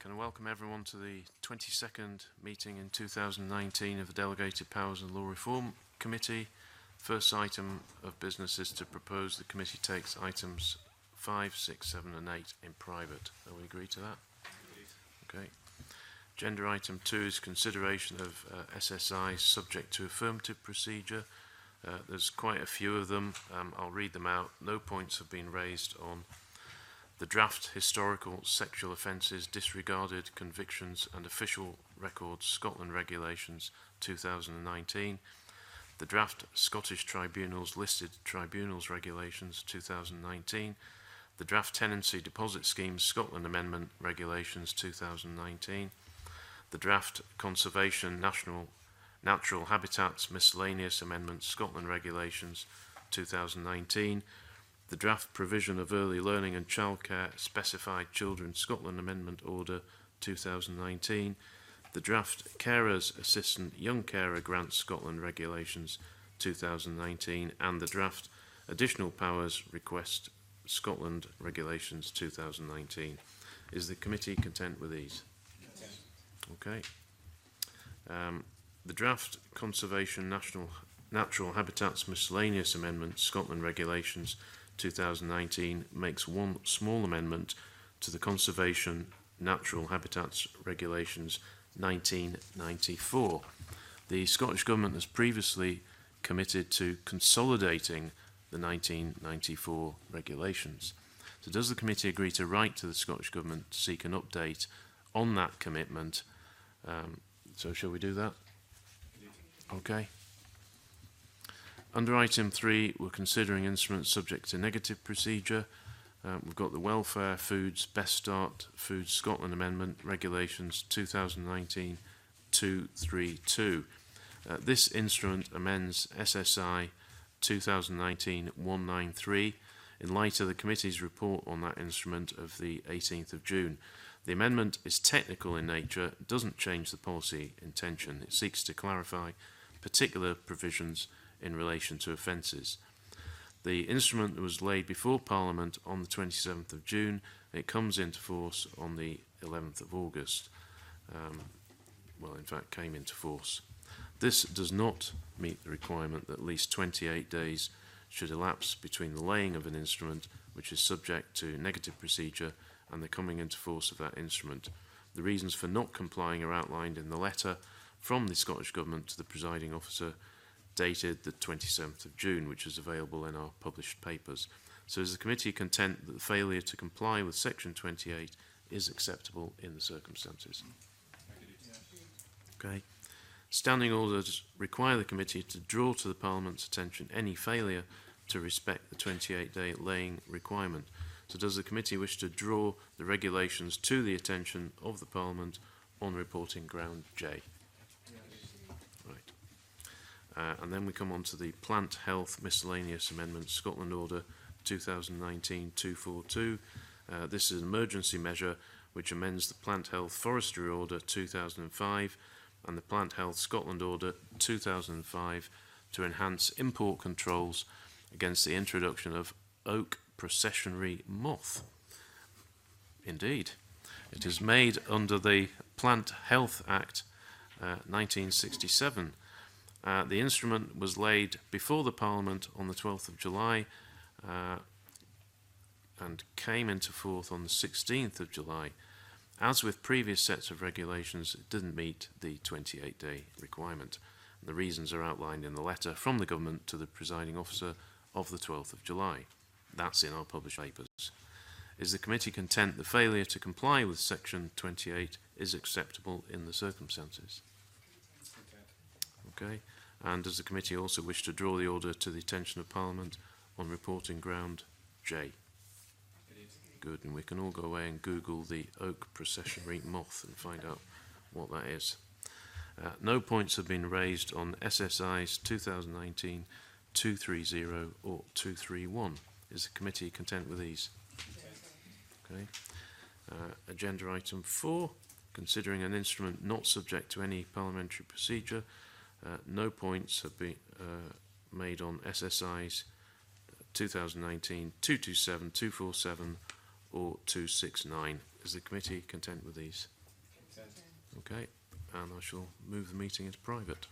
Can I welcome everyone to the 22nd meeting in 2019 of the Delegated Powers and Law Reform Committee. First item of business is to propose the committee takes items 5, 6, 7 and 8 in private. Are we agree to that? Okay. Agenda item 2 is consideration of SSIs subject to affirmative procedure. There's quite a few of them. I'll read them out. No points have been raised on the draft historical sexual offences, disregarded convictions and official records Scotland regulations 2019, the draft Scottish Tribunals listed tribunals regulations 2019, the draft tenancy deposit schemes Scotland amendment regulations 2019, the draft conservation natural habitats miscellaneous amendments Scotland regulations 2019, the draft provision of early learning and childcare specified children Scotland Amendment Order 2019, the draft Carers Assistant Young Carer Grants Scotland Regulations 2019, and the draft Additional Powers Request Scotland Regulations 2019. Is the committee content with these? Yes. Okay. The draft Conservation Natural Habitats Miscellaneous Amendment Scotland Regulations 2019 makes one small amendment to the Conservation Natural Habitats Regulations 1994. The Scottish Government has previously committed to consolidating the 1994 regulations. So does the committee agree to write to the Scottish Government to seek an update on that commitment? So shall we do that? Okay. Under item 3, we're considering instruments subject to negative procedure. We've got the Welfare Foods Best Start Foods Scotland Amendment Regulations 2019-232. This instrument amends SSI 2019-193 in light of the committee's report on that instrument of the 18th of June. The amendment is technical in nature, doesn't change the policy intention. It seeks to clarify particular provisions in relation to offences. The instrument was laid before Parliament on the 27th of June. It comes into force on the 11th of August. Well, in fact, came into force. This does not meet the requirement that at least 28 days should elapse between the laying of an instrument which is subject to negative procedure and the coming into force of that instrument. The reasons for not complying are outlined in the letter from the Scottish Government to the presiding officer dated the 27th of June, which is available in our published papers. So is the committee content that the failure to comply with section 28 is acceptable in the circumstances? Okay. Standing orders require the committee to draw to the Parliament's attention any failure to respect the 28-day laying requirement. So does the committee wish to draw the regulations to the attention of the Parliament on reporting ground J? And then we come on to the Plant Health Miscellaneous Amendment Scotland Order 2019-242. This is an emergency measure which amends the Plant Health Forestry Order 2005 and the Plant Health Scotland Order 2005 to enhance import controls against the introduction of oak processionary moth. Indeed, it is made under the Plant Health Act 1967. The instrument was laid before the Parliament on the 12th of July and came into force on the 16th of July. As with previous sets of regulations, it didn't meet the 28-day requirement. The reasons are outlined in the letter from the Government to the presiding officer of the 12th of July. That's in our published papers. Is the committee content the failure to comply with section 28 is acceptable in the circumstances? Okay. And does the committee also wish to draw the order to the attention of Parliament on reporting ground J? Good, and we can all go away and Google the oak processionary moth and find out what that is. No points have been raised on SSIs 2019-230 or 231. Is the committee content with these? Okay. Agenda item 4, considering an instrument not subject to any parliamentary procedure. No points have been made on SSIs 2019-227, 247 or 269. Is the committee content with these? Okay, and I shall move the meeting as private.